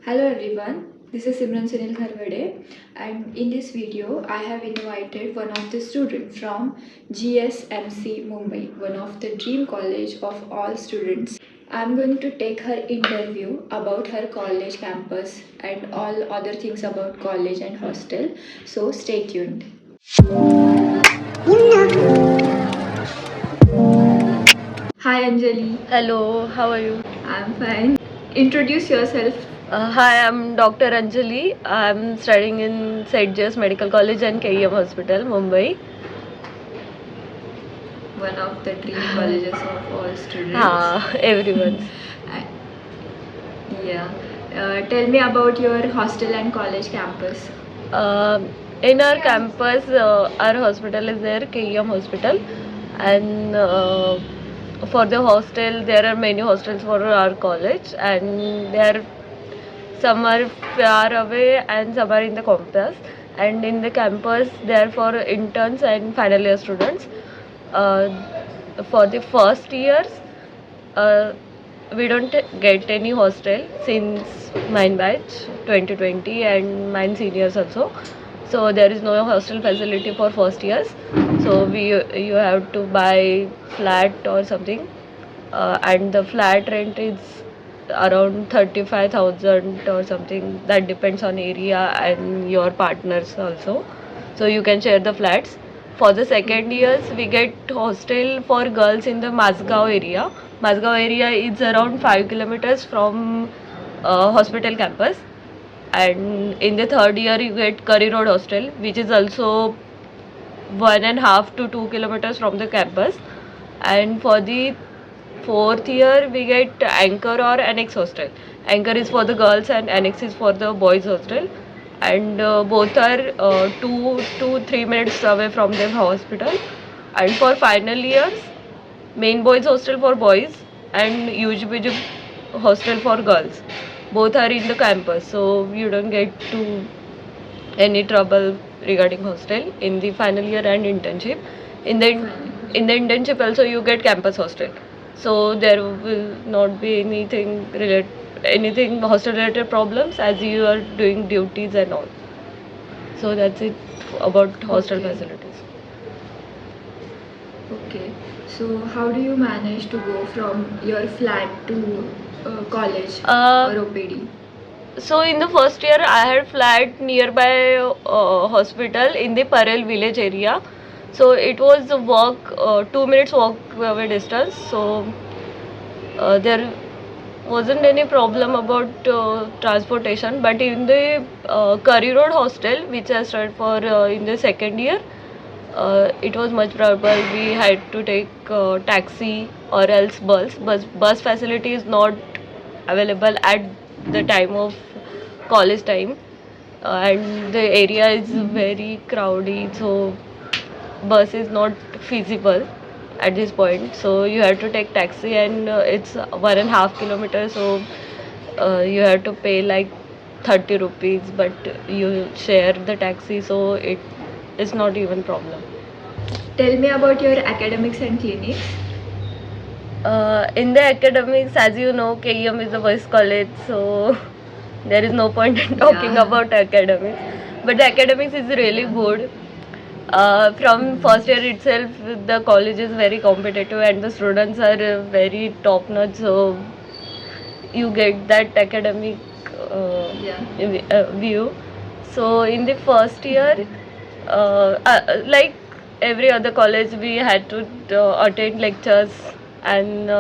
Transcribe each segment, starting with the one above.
Hello everyone, this is Simran Sunil Kharwade, and in this video I have invited one of the students from GSMC Mumbai, one of the dream college of all students. I am going to take her interview about her college campus and all other things about college and hostel, so stay tuned. Hi Anjali, Hello, how are you? I am fine. Introduce yourself. Hi, I'm Dr. Anjali. I'm studying in St. Joe's Medical College and KEM Hospital, Mumbai. One of the dream colleges of all students. Everyone's. I- yeah. Tell me about your hostel and college campus. In our campus, our hospital is there, KEM Hospital, and for the hostel, there are many hostels for our college, and there some are far away and some are in the campus. And in the campus, they are for interns and final year students. Uh, for the first years, uh, we don't get any hostel since mine batch 2020 and mine seniors also. So there is no hostel facility for first years. So you have to buy flat or something, and the flat rent is around 35,000 or something. That depends on area and your partners also. So you can share the flats. For the second years, we get hostel for girls in the Mazgaon area. Mazgaon area is around 5 kilometers from hospital campus. And in the third year, you get Curry Road Hostel, which is also 1.5 to 2 kilometers from the campus. And for the fourth year, we get Anchor or Annex Hostel. Anchor is for the girls and Annex is for the boys hostel. And both are 2 to 3 minutes away from the hospital. And for final years, main boys hostel for boys and UGBG hostel for girls. Both are in the campus, so you don't get to any trouble regarding hostel in the final year and internship. In the internship also you get campus hostel, so there will not be anything hostel related problems as you are doing duties and all. So that's it about hostel Okay. facilities. Okay. So how do you manage to go from your flat to college or OPD? So in the first year, I had flat nearby hospital in the Parel village area. So it was a walk, 2 minutes walk away distance. So there wasn't any problem about transportation. But in the Curry Road hostel, which I started for in the second year, it was much trouble. We had to take taxi or else bus. Bus facility is not available at the time of college time, and the area is very crowded, so bus is not feasible at this point. So you have to take taxi, and it's 1.5 kilometers. So you have to pay like 30 rupees, but you share the taxi, so it is not even problem. Tell me about your academics and clinics. In the academics, as you know, KEM is a boys college, so there is no point in talking Yeah. about academics. But the academics is really good. From first year itself, the college is very competitive and the students are very top notch. So you get that academic view. So in the first year, like every other college, we had to attend lectures, and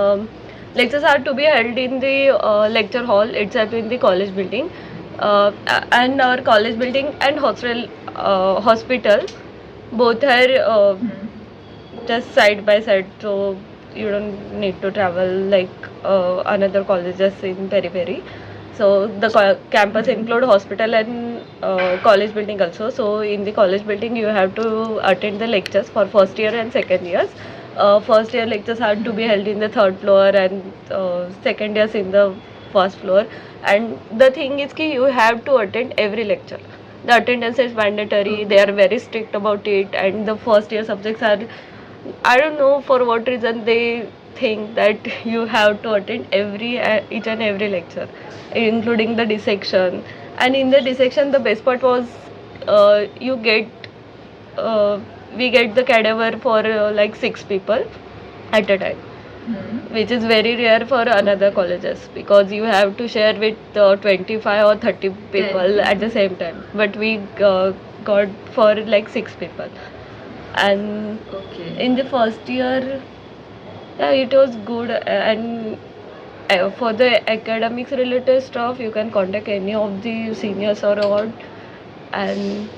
lectures are to be held in the lecture hall itself in the college building. And our college building and hospital both are just side by side, so you don't need to travel like another colleges in periphery. So the campus include hospital and college building also. So in the college building you have to attend the lectures for first year and second years. First year lectures are to be held in the third floor, and second years in the first floor. And the thing is ki you have to attend every lecture. The attendance is mandatory. They are very strict about it, and the first year subjects are, I don't know for what reason they thing that you have to attend each and every lecture, including the dissection. And in the dissection, the best part was you get uh, we get the cadaver for like 6 people at a time, which is very rare for another colleges, because you have to share with 25 or 30 people at the same time, but we got for like 6 people. And Okay. in the first year, yeah, it was good. And for the academics related stuff, you can contact any of the seniors or what. And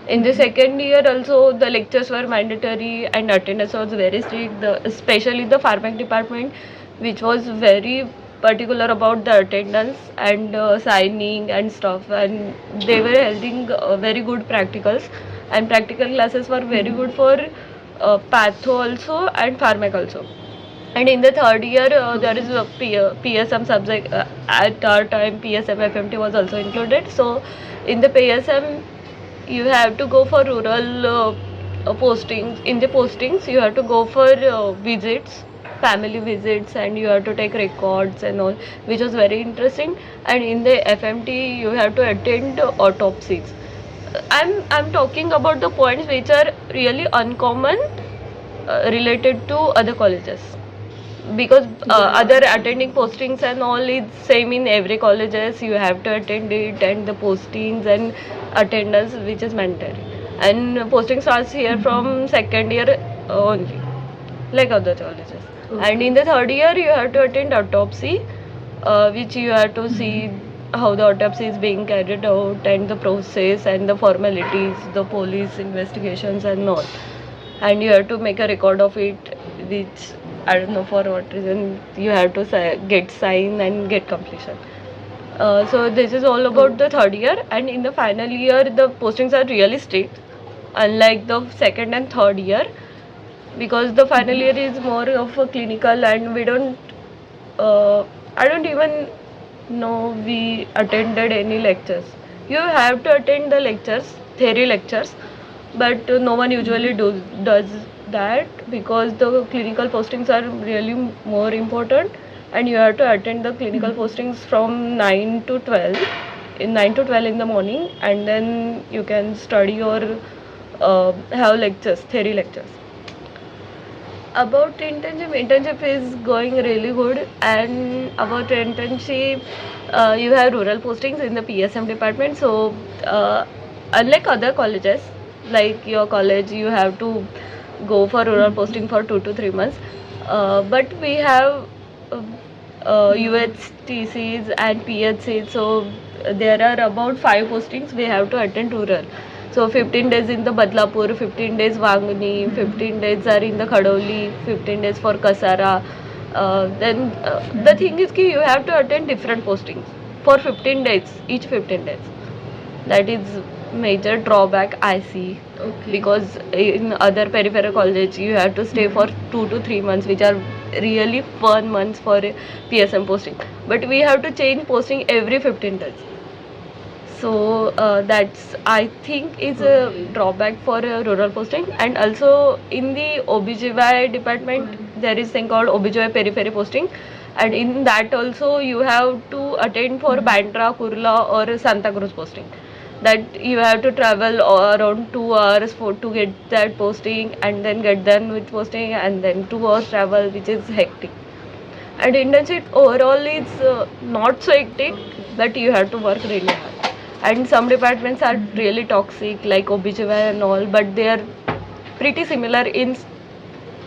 in the second year also, the lectures were mandatory and attendance was very strict, especially the pharmac department, which was very particular about the attendance and signing and stuff. And they were holding very good practicals, and practical classes were very good for patho also and pharmac also. And in the third year, there is a PSM subject. At our time, PSM FMT was also included. So, in the PSM, you have to go for rural postings. In the postings, you have to go for visits, family visits, and you have to take records and all, which was very interesting. And in the FMT, you have to attend autopsies. I'm talking about the points which are really uncommon related to other colleges, because other attending postings and all is same in every colleges. You have to attend it, and the postings and attendance which is mandatory. And posting starts here from second year only, like other colleges. And in the third year, you have to attend autopsy, which you have to see how the autopsy is being carried out, and the process and the formalities, the police investigations and all. And you have to make a record of it, which I don't know for what reason you have to get sign and get completion. So this is all about the third year. And in the final year, the postings are really strict, unlike the second and third year, because the final year is more of a clinical, and we don't I don't even know we attended any lectures. You have to attend the lectures, theory lectures, but no one usually does that, because the clinical postings are really more important, and you have to attend the clinical postings from 9 to 12, in 9 to 12 in the morning, and then you can study or have lectures, theory lectures. About internship is going really good. And about internship, you have rural postings in the PSM department. So unlike other colleges, like your college, you have to go for rural posting for 2 to 3 months. But we have UHTCs and PHCs. So there are about 5 postings we have to attend rural. So 15 days in the Badlapur, 15 days Wangani, 15 days are in the Khadoli, 15 days for Kasara. Then the thing is ki you have to attend different postings for 15 days, each 15 days. That is major drawback I see. Okay. Because in other peripheral college, you have to stay for 2 to 3 months, which are really fun months for PSM posting. But we have to change posting every 15 days. So that's, I think, is a drawback for rural posting. And also in the OBGY department, there is thing called OBGY periphery posting, and in that also you have to attend for Bandra, Kurla or Santa Cruz posting. That you have to travel around 2 hours to get that posting, and then get done with posting, and then 2 hours travel, which is hectic. And internship overall is not so hectic, but you have to work really hard. And some departments are really toxic, like OBGY and all, but they are pretty similar in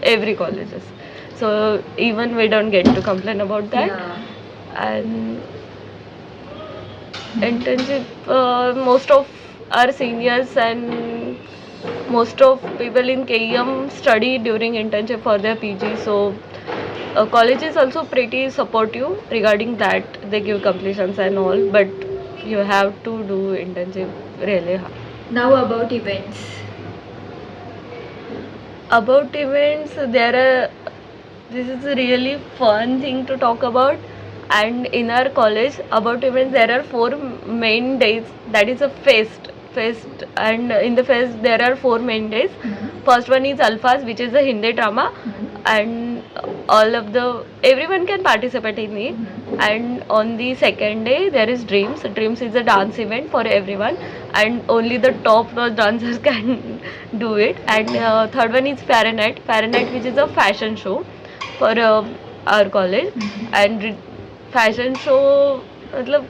every colleges. So even we don't get to complain about that. Yeah. And internship, most of our seniors and most of people in KEM study during internship for their PG. So college is also pretty supportive regarding that. They give completions and all, but you have to do internship really hard. Now about events. About events, this is a really fun thing to talk about. And in our college, about events, there are 4 main days. That is a fest. And in the fest, there are 4 main days. First one is Alphas, which is a Hindi drama. And everyone can participate in it. And on the second day there is dreams is a dance event for everyone, and only the top notch dancers can do it. And third one is Fahrenheit, which is a fashion show for our college. And fashion show मतलब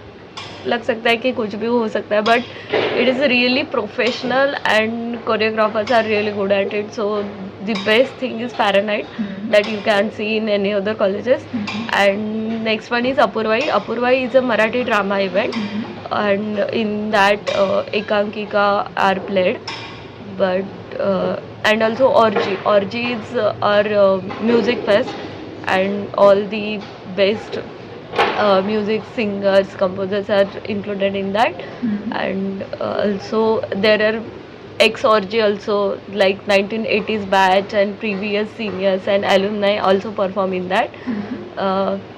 लग सकता है कि कुछ भी हो सकता है, but it is really professional and choreographers are really good at it. So the best thing is Fahrenheit that you can see in any other colleges. And next one is Apurvai is a Marathi drama event, and in that Ekankika are played. But and also Orji is our music fest, and all the best music singers, composers are included in that. And also there are ex-org also, like 1980s batch and previous seniors and alumni also perform in that.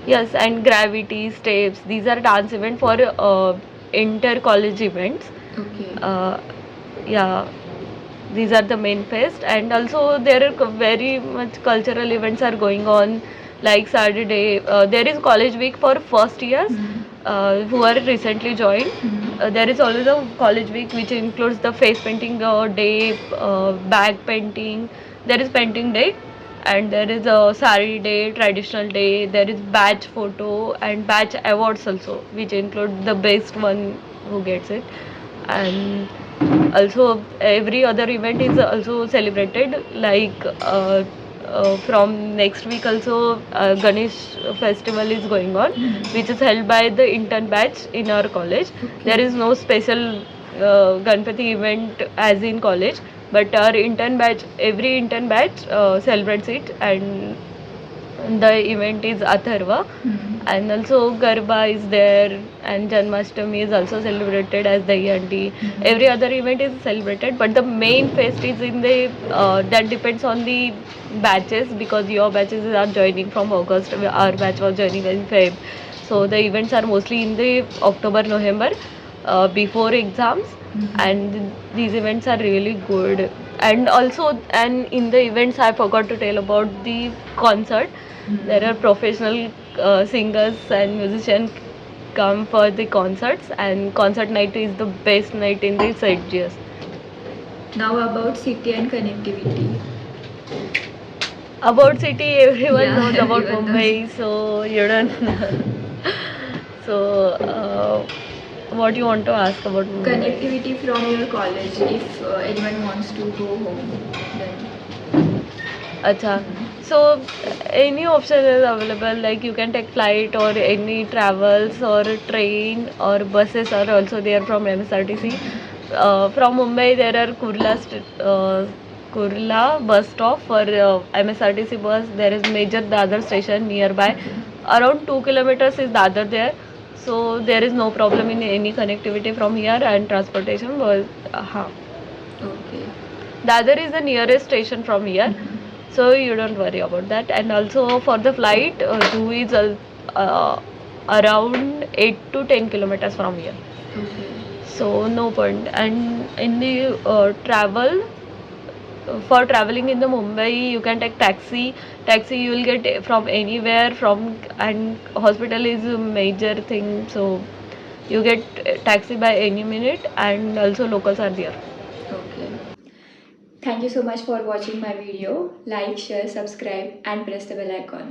Yes, and Gravity, Steps, these are dance event for inter-college events. Okay. Yeah, these are the main fest. And also there are very much cultural events are going on, like Saturday there is college week for first years who are recently joined. There is always a college week which includes the face painting day, bag painting, there is painting day, and there is a sari day, traditional day, there is batch photo and batch awards also, which include the best one who gets it. And also every other event is also celebrated, like from next week also Ganesh festival is going on, which is held by the intern batch in our college. There is no special Ganpati event as in college, but our intern batch, every intern batch celebrates it. And the event is Atharva. And also Garba is there, and Janmashtami is also celebrated as Dahyandi. Every other event is celebrated, but the main fest is in the that depends on the batches, because your batches are joining from August, our batch was joining in Feb. So the events are mostly in the October, November, before exams. And these events are really good. And also, and in the events I forgot to tell about the concert. There are professional singers and musicians come for the concerts, and concert night is the best night in the St. George. Now about city and connectivity. About city, everyone Yeah, knows about everyone Mumbai, so you don't. So, what you want to ask about Mumbai? Connectivity from your college, if anyone wants to go home, then. Acha. So any option is available, like you can take flight or any travels or train or buses are also there from MSRTC. From Mumbai there are Kurla bus stop for MSRTC bus. There is major Dadar station nearby. Around 2 kilometers is Dadar there. So there is no problem in any connectivity from here, and transportation was Okay. Dadar is the nearest station from here. So you don't worry about that. And also for the flight, Juhu is around 8 to 10 kilometers from here. Okay. So no point. And in the for traveling in the Mumbai, you can take taxi. Taxi you will get from anywhere from, and hospital is a major thing. So you get taxi by any minute, and also locals are there. Okay. Thank you so much for watching my video. Like, share, subscribe and press the bell icon.